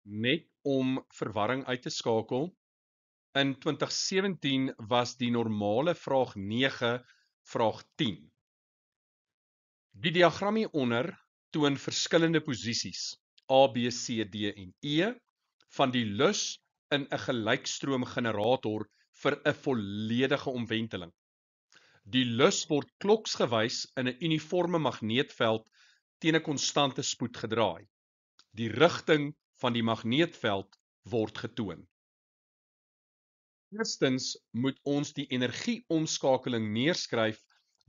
Net om verwarring uit te skakel, in 2017 was die normale vraag 9, vraag 10. Die diagram hieronder toon verskillende posisies, A, B, C, D en E, van die lus in 'n gelykstroomgenerator vir 'n volledige omwenteling. Die lus word kloksgewys in 'n uniforme magneetveld teen 'n konstante spoed gedraai. Die rigting van die magneetveld word getoon. Eerstens moet ons die energieomskakeling neerskryf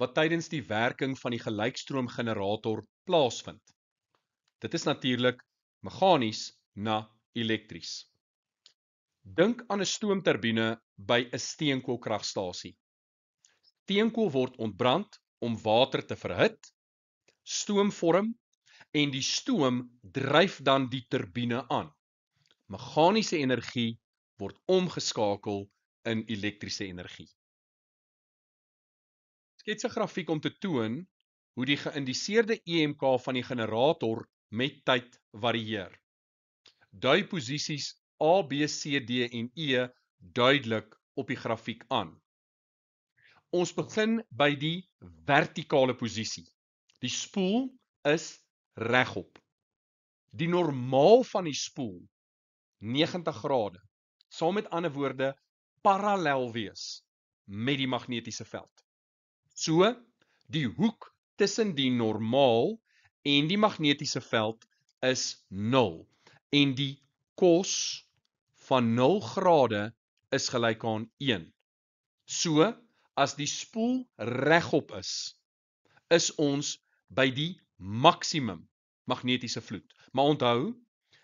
wat tydens die werking van die gelykstroomgenerator plaasvind. Dit is natuurlik meganies na elektries. Dink aan 'n stoomturbine by 'n steenkoolkragstasie. Steenkool word ontbrand om water te verhit, stoom vorm en die stoom dryf dan die turbine aan. Meganiese energie word omgeskakel in elektriese energie. Skets 'n grafiek om te toon hoe die geïndiseerde EMK van die generator met tyd varieer. Dui posisies A, B, C, D en E duidelik op die grafiek aan. Ons begin by die vertikale posisie. Die spoel is regop. Die normaal van die spoel 90 grade, sal met ander woorde parallel wees met die magnetiese veld. So, die hoek tussen die normaal en die magnetiese veld is 0 en die cos van 0 grade is gelyk aan 1. So, as die spoel regop is ons by die maksimum magnetiese vloed. Maar onthou,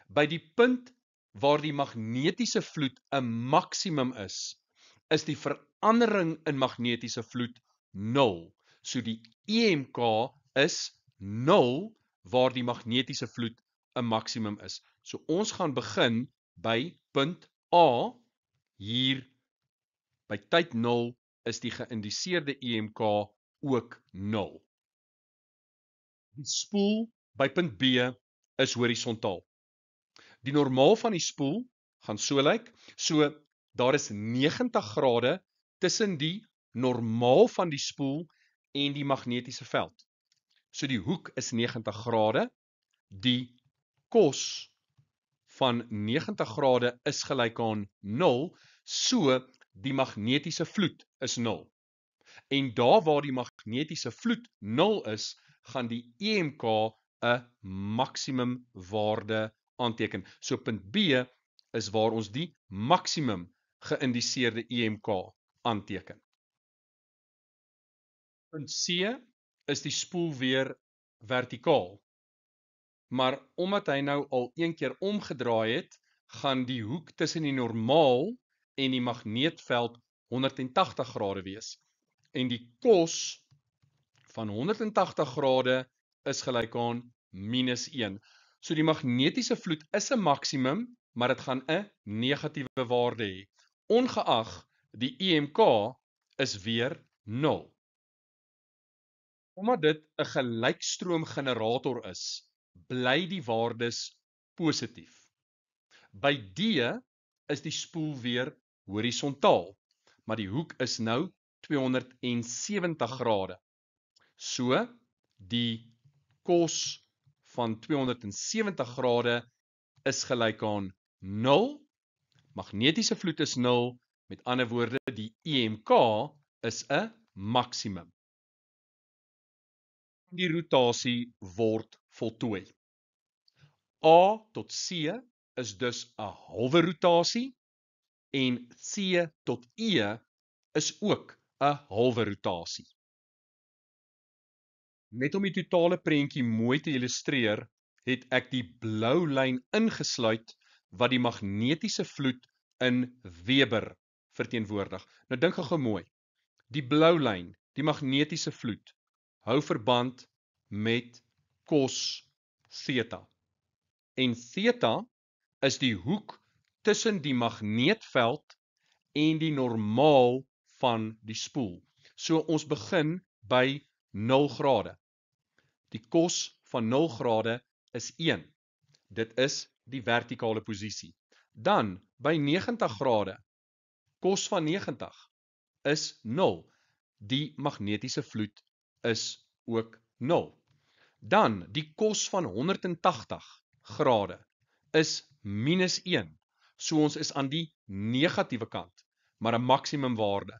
by die punt waar die magnetiese vloed 'n maksimum is die verandering in magnetiese vloed 0. So die EMK is 0 waar die magnetiese vloed 'n maksimum is. So ons gaan begin by punt A, hier by tyd 0 is die geïndiseerde EMK ook 0. Die spoel by punt B is horisontaal. Die normaal van die spoel gaan so lyk, so daar is 90 grade tussen die normaal van die spoel en die magnetiese veld. So die hoek is 90 grade, die cos van 90 grade is gelyk aan 0, so die magnetiese vloed is 0. En daar waar die magnetiese vloed 0 is, gaan die EMK 'n maksimum waarde aanteken. So punt B is waar ons die maksimum geïndiseerde EMK aanteken. Punt C is die spoel weer vertikaal. Maar omdat hy nou al een keer omgedraai het, gaan die hoek tussen die normaal en die magneetveld 180 grade wees. En die cos van 180 grade is gelyk aan -1. So die magnetiese vloed is 'n maksimum, maar dit gaan 'n negatiewe waarde hê. Ongeag die EMK is weer 0. Omdat dit 'n gelykstroomgenerator is, bly die waardes positief. By D is die spoel weer horisontaal, maar die hoek is nou 270 grade. So, die cos van 270 grade is gelyk aan 0, magnetiese vloed is 0, met ander woorde die EMK is 'n maksimum. Die rotasie word voltooi. A tot C is dus 'n halwe rotasie en C tot E is ook 'n halwe rotasie. Net om die totale prentjie mooi te illustreer, het ek die blou lyn ingesluit wat die magnetiese vloed in Weber verteenwoordig. Nou dink gou mooi. Die blou lyn, die magnetiese vloed, hou verband met cos theta. En theta is die hoek tussen die magneetveld en die normaal van die spoel. So ons begin by 0 grade. Die cos van 0 grade is 1. Dit is die vertikale posisie. Dan, by 90 grade, kos van 90 is 0. Die magnetiese vloed is ook 0. Dan, die kos van 180 grade is minus 1. So ons is aan die negatiewe kant, maar 'n maksimum waarde.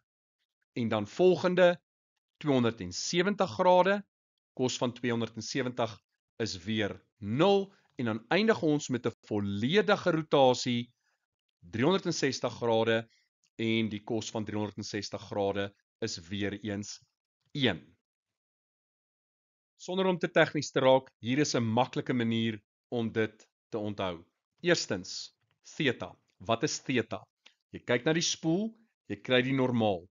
En dan volgende, 270 grade, kos van 270 is weer 0, en dan eindig ons met 'n volledige rotasie, 360 grade, en die kos van 360 grade is weer eens 1. Sonder om te tegnies te raak, hier is 'n maklike manier om dit te onthou. Eerstens, theta. Wat is theta? Jy kyk na die spoel, jy kry die normaal.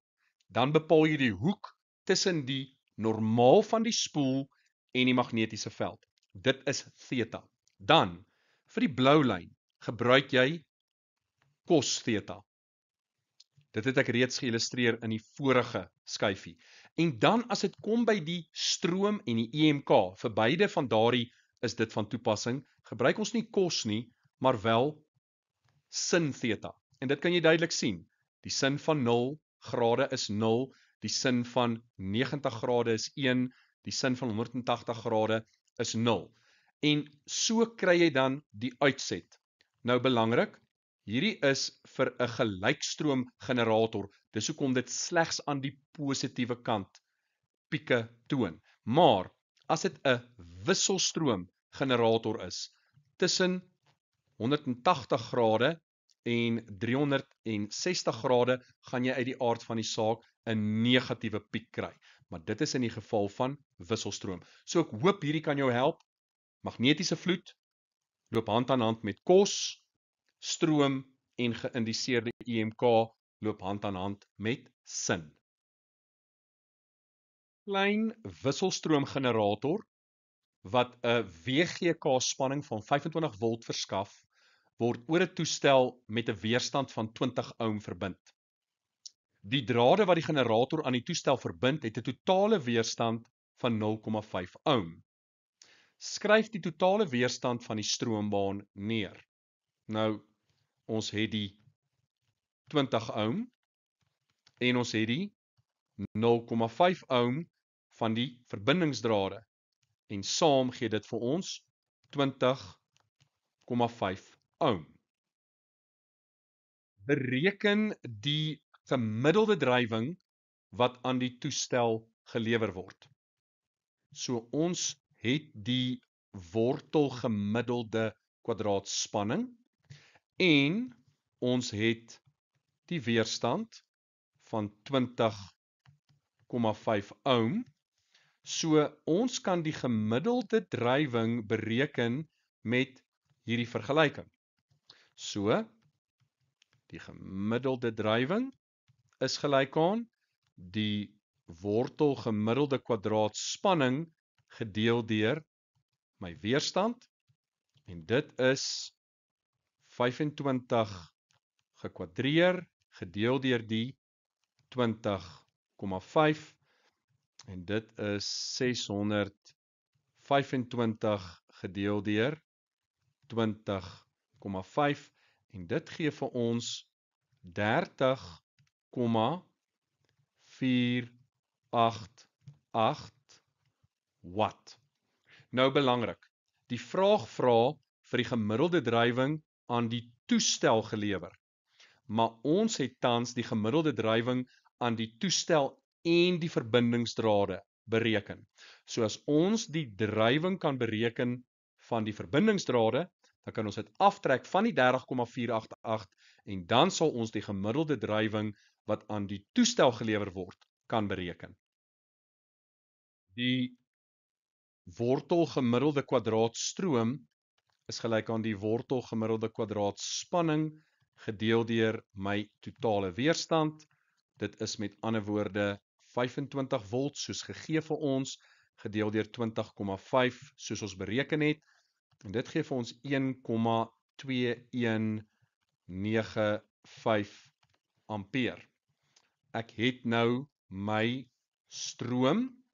Dan bepaal jy die hoek tussen die normaal van die spoel en die magnetiese veld. Dit is theta. Dan, vir die blou lyn, gebruik jy cos theta. Dit het ek reeds geïllustreer in die vorige skyfie. En dan as dit kom by die stroom en die EMK, vir beide van daardie is dit van toepassing, gebruik ons nie cos nie, maar wel sin theta. En dit kan jy duidelik sien. Die sin van 0 grade is 0, die sin van 90 grade is 1, die sin van 180 grade is 0. En so kry jy dan die uitset. Nou belangrik, hierdie is vir 'n gelykstroom generator. Dis hoekom dit slegs aan die positiewe kant pieke toon. Maar as dit 'n wisselstroom generator is tussen 180 grade en 360 grade, gaan jy uit die aard van die saak 'n negatiewe piek kry. Maar dit is in die geval van wisselstroom. So ek hoop hierdie kan jou help. Magnetiese vloed loop hand aan hand met cos, stroom en geïndiseerde EMK loop hand aan hand met sin. Klein wisselstroomgenerator wat 'n WGK spanning van 25 volt verskaf, word oor 'n toestel met 'n weerstand van 20 ohm verbind. Die drade wat die generator aan die toestel verbind, het 'n totale weerstand van 0,5 ohm. Skryf die totale weerstand van die stroombaan neer. Nou, ons het die 20 ohm en ons het die 0,5 ohm van die verbindingsdrade. En saam gee dit vir ons 20,5 ohm. Bereken die gemiddelde drywing wat aan die toestel gelewer word. So ons het die wortelgemiddelde kwadraatspanning en ons het die weerstand van 20,5 ohm. So ons kan die gemiddelde drywing bereken met hierdie vergelyking. So die gemiddelde drywing is gelyk aan die wortelgemiddelde kwadraatspanning gedeel deur my weerstand, en dit is 25 gekwadreer gedeel deur die 20,5, en dit is 625 gedeel deur 20,5, en dit gee vir ons 30,488 watt. Nou belangrik, die vraag vra vir die gemiddelde drywing aan die toestel gelewer. Maar ons het tans die gemiddelde drywing aan die toestel en die verbindingsdrade bereken. So as ons die drywing kan bereken van die verbindingsdrade, dan kan ons dit aftrek van die 30,488 en dan sal ons die gemiddelde drywing wat aan die toestel gelewer word, kan bereken. Die wortelgemiddelde kwadraatstroom is gelyk aan die wortelgemiddelde kwadraatspanning gedeel deur my totale weerstand. Dit is met ander woorde 25 volt soos gegee vir ons, gedeel deur 20,5 soos ons bereken het, en dit gee vir ons 1,2195 ampere. Ek het nou my stroom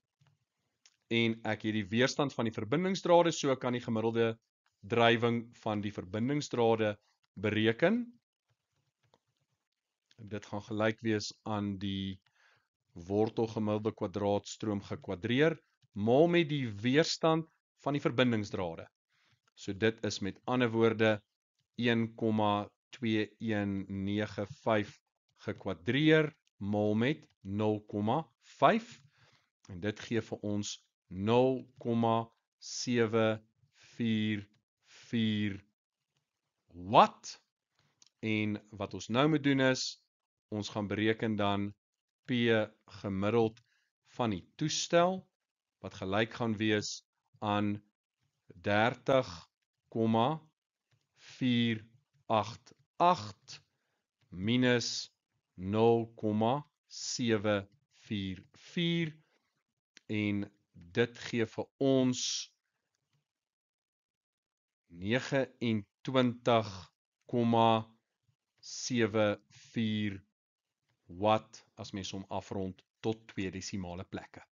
en ek het die weerstand van die verbindingsdrade, so ek kan die gemiddelde drywing van die verbindingsdrade bereken. Dit gaan gelyk wees aan die wortelgemiddelde kwadraatstroom gekwadreer, maal met die weerstand van die verbindingsdrade. So dit is met ander woorde 1,2195 gekwadreer, maal met 0,5, en dit gee vir ons 0,744 watt. En wat ons nou moet doen is, ons gaan bereken dan P gemiddeld van die toestel, wat gelyk gaan wees aan 30,488 minus 0,744, en dit gee vir ons 29,74 watt as mens hom afrond tot 2 desimale plekke.